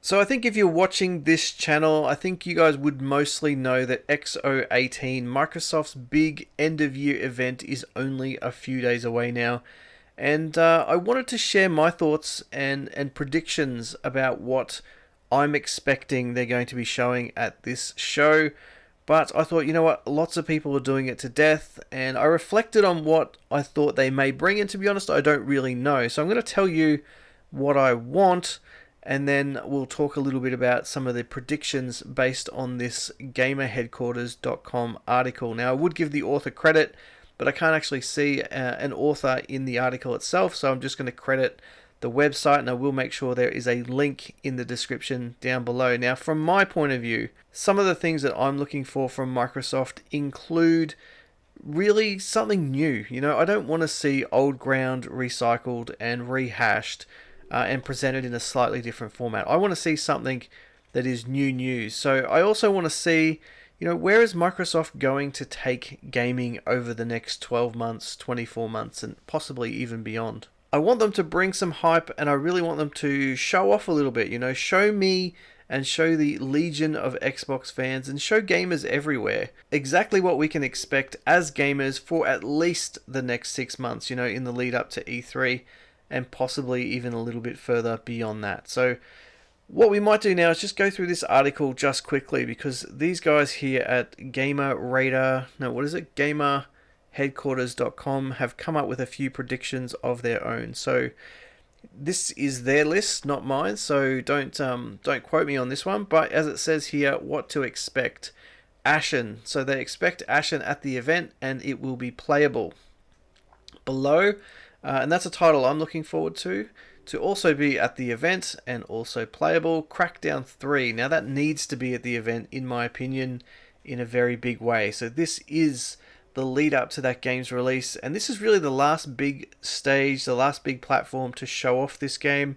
So I think if you're watching this channel, I think you guys would mostly know that XO18, Microsoft's big end of year event, is only a few days away now. And I wanted to share my thoughts and predictions about what I'm expecting they're going to be showing at this show. But I thought, you know what, lots of people are doing it to death, and I reflected on what I thought they may bring, and to be honest, I don't really know. So I'm going to tell you what I want, and then we'll talk a little bit about some of the predictions based on this gamerheadquarters.com article. Now, I would give the author credit, but I can't actually see an author in the article itself, so I'm just going to credit the website, and I will make sure there is a link in the description down below. Now, from my point of view, some of the things that I'm looking for from Microsoft include really something new. You know, I don't want to see old ground recycled and rehashed and presented in a slightly different format. I want to see something that is new news. So I also want to see, you know, where is Microsoft going to take gaming over the next 12 months, 24 months, and possibly even beyond. I want them to bring some hype, and I really want them to show off a little bit, you know, show me and show the legion of Xbox fans and show gamers everywhere exactly what we can expect as gamers for at least the next 6 months, you know, in the lead up to E3 and possibly even a little bit further beyond that. So what we might do now is just go through this article just quickly, because these guys here at gamerheadquarters.com have come up with a few predictions of their own. So this is their list, not mine, so don't quote me on this one. But as it says here, what to expect. Ashen. So they expect Ashen at the event, and it will be playable. Below, and that's a title I'm looking forward to also be at the event and also playable. Crackdown 3. Now that needs to be at the event, in my opinion, in a very big way. So this is the lead up to that game's release, and this is really the last big stage, the last big platform to show off this game,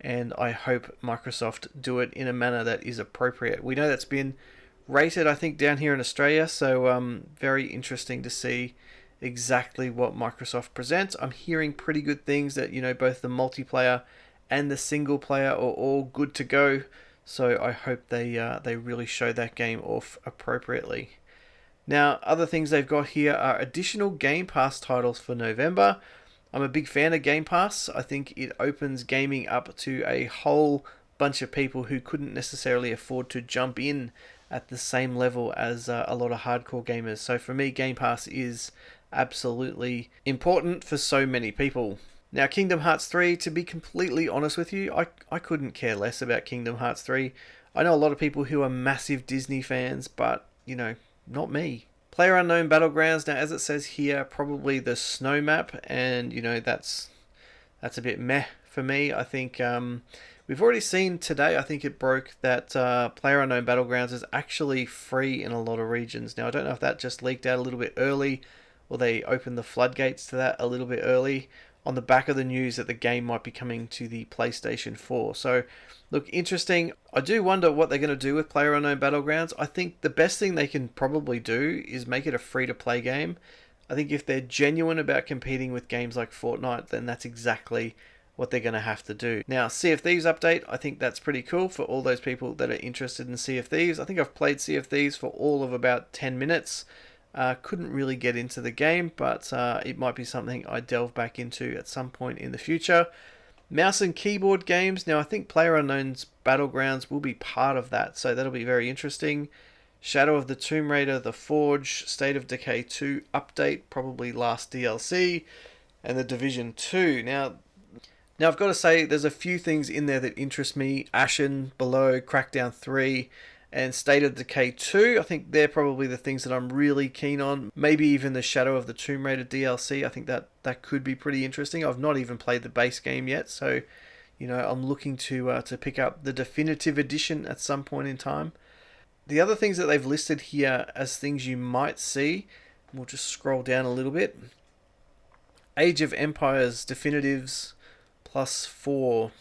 and I hope Microsoft do it in a manner that is appropriate. We know that's been rated, I think, down here in Australia, so very interesting to see exactly what Microsoft presents. I'm hearing pretty good things that, you know, both the multiplayer and the single player are all good to go, so I hope they really show that game off appropriately. Now, other things they've got here are additional Game Pass titles for November. I'm a big fan of Game Pass. I think it opens gaming up to a whole bunch of people who couldn't necessarily afford to jump in at the same level as a lot of hardcore gamers. So for me, Game Pass is absolutely important for so many people. Now, Kingdom Hearts 3, to be completely honest with you, I couldn't care less about Kingdom Hearts 3. I know a lot of people who are massive Disney fans, but, you know, not me. PlayerUnknown Battlegrounds, now as it says here, probably the snow map, and, you know, that's a bit meh for me. I think we've already seen today, I think it broke, that PlayerUnknown Battlegrounds is actually free in a lot of regions. Now, I don't know if that just leaked out a little bit early, or they opened the floodgates to that a little bit early on the back of the news that the game might be coming to the PlayStation 4. So, look, interesting. I do wonder what they're going to do with PlayerUnknown Battlegrounds. I think the best thing they can probably do is make it a free-to-play game. I think if they're genuine about competing with games like Fortnite, then that's exactly what they're going to have to do. Now, Sea of Thieves update, I think that's pretty cool for all those people that are interested in Sea of Thieves. I think I've played Sea of Thieves for all of about 10 minutes. Couldn't really get into the game, but it might be something I delve back into at some point in the future. Mouse and keyboard games. Now, I think PlayerUnknown's Battlegrounds will be part of that, so that'll be very interesting. Shadow of the Tomb Raider, The Forge, State of Decay 2 update, probably last DLC, and The Division 2. Now I've got to say, there's a few things in there that interest me. Ashen, Below, Crackdown 3, and State of Decay 2. I think they're probably the things that I'm really keen on. Maybe even the Shadow of the Tomb Raider DLC. I think that could be pretty interesting. I've not even played the base game yet, so, you know, I'm looking to pick up the definitive edition at some point in time. The other things that they've listed here as things you might see, we'll just scroll down a little bit. Age of Empires Definitives +4.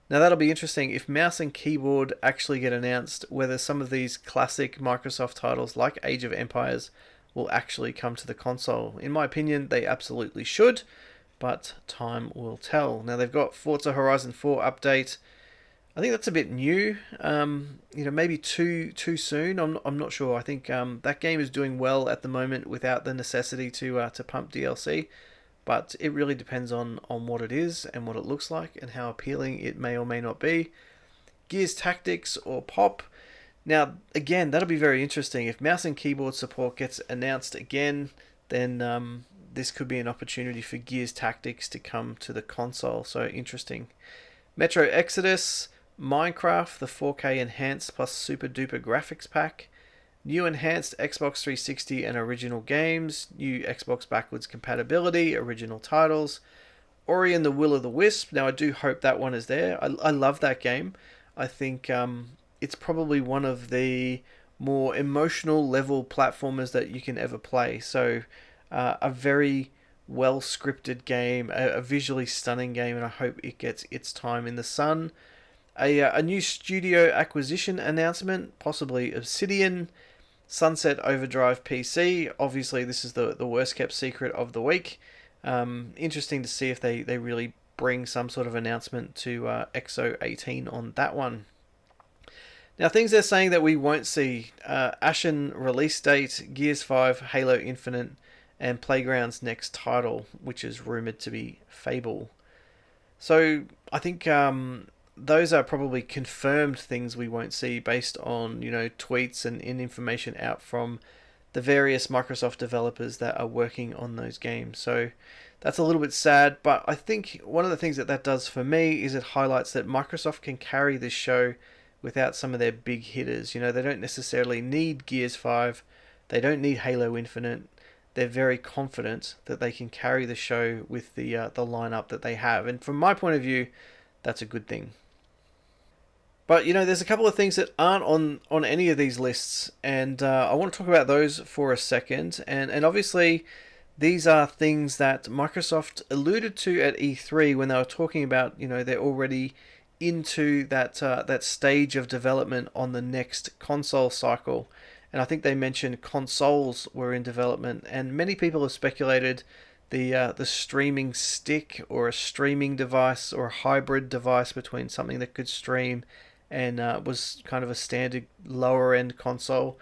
Now that'll be interesting if mouse and keyboard actually get announced, whether some of these classic Microsoft titles like Age of Empires will actually come to the console. In my opinion, they absolutely should, but time will tell. Now they've got Forza Horizon 4 update. I think that's a bit new. Maybe too soon. I'm not sure. I think that game is doing well at the moment without the necessity to pump DLC. But it really depends on what it is and what it looks like and how appealing it may or may not be. Gears Tactics or Pop. Now, again, that'll be very interesting. If mouse and keyboard support gets announced again, then this could be an opportunity for Gears Tactics to come to the console. So interesting. Metro Exodus, Minecraft, the 4K enhanced plus super duper graphics pack, new enhanced Xbox 360 and original games, new Xbox backwards compatibility, original titles, Ori and the Will of the Wisp. Now I do hope that one is there. I love that game. I think it's probably one of the more emotional level platformers that you can ever play. So a very well scripted game, a visually stunning game, and I hope it gets its time in the sun. A new studio acquisition announcement, possibly Obsidian. Sunset Overdrive PC. Obviously, this is the worst kept secret of the week. Interesting to see if they really bring some sort of announcement to XO18 on that one. Now, things they're saying that we won't see: Ashen release date, Gears 5, Halo Infinite, and Playground's next title, which is rumored to be Fable. So I think those are probably confirmed things we won't see based on tweets and information out from the various Microsoft developers that are working on those games. So that's a little bit sad, but I think one of the things that does for me is it highlights that Microsoft can carry this show without some of their big hitters. They don't necessarily need Gears 5, they don't need Halo Infinite. They're very confident that they can carry the show with the lineup that they have, and from my point of view, that's a good thing. But there's a couple of things that aren't on any of these lists, and I want to talk about those for a second. And obviously, these are things that Microsoft alluded to at E3 when they were talking about they're already into that stage of development on the next console cycle. And I think they mentioned consoles were in development, and many people have speculated the streaming stick or a streaming device or a hybrid device between something that could stream and was kind of a standard lower end console,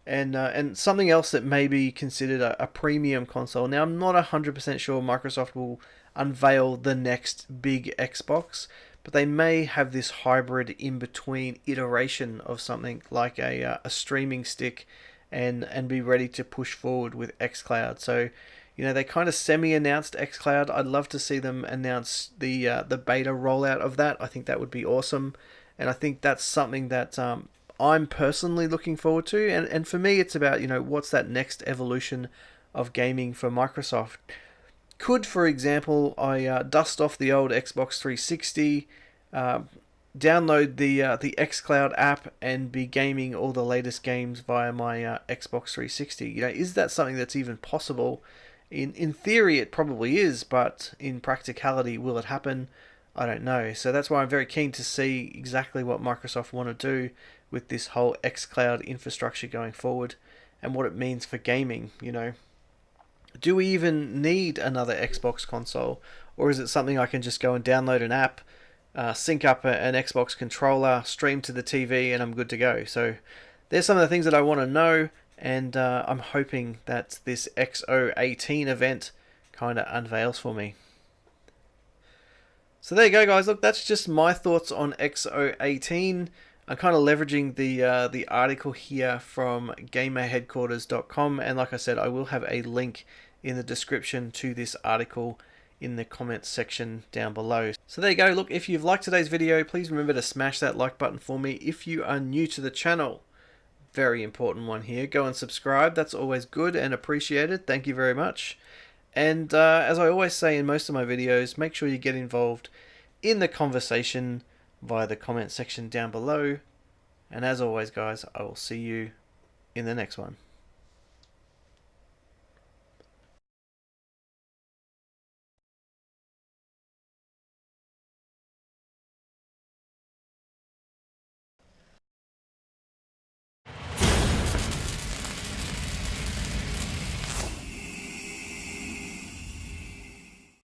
and something else that may be considered a premium console. Now, I'm not 100% sure Microsoft will unveil the next big Xbox, but they may have this hybrid in between iteration of something like a streaming stick and be ready to push forward with xCloud. So they kind of semi-announced xCloud. I'd love to see them announce the beta rollout of that. I think that would be awesome. And I think that's something that I'm personally looking forward to. And for me, it's about, what's that next evolution of gaming for Microsoft. Could, for example, I dust off the old Xbox 360, download the xCloud app, and be gaming all the latest games via my Xbox 360? Is that something that's even possible? In theory, it probably is, but in practicality, will it happen? I don't know. So that's why I'm very keen to see exactly what Microsoft want to do with this whole xCloud infrastructure going forward and what it means for gaming. Do we even need another Xbox console, or is it something I can just go and download an app, sync up an Xbox controller, stream to the TV, and I'm good to go? So there's some of the things that I want to know, and I'm hoping that this XO18 event kind of unveils for me. So there you go, guys. Look, that's just my thoughts on XO18. I'm kind of leveraging the article here from gamerheadquarters.com, and like I said, I will have a link in the description to this article in the comments section down below. So there you go. Look, if you've liked today's video, please remember to smash that like button for me. If you are new to the channel, very important one here, go and subscribe. That's always good and appreciated. Thank you very much. And as I always say in most of my videos, make sure you get involved in the conversation via the comment section down below. And as always, guys, I will see you in the next one.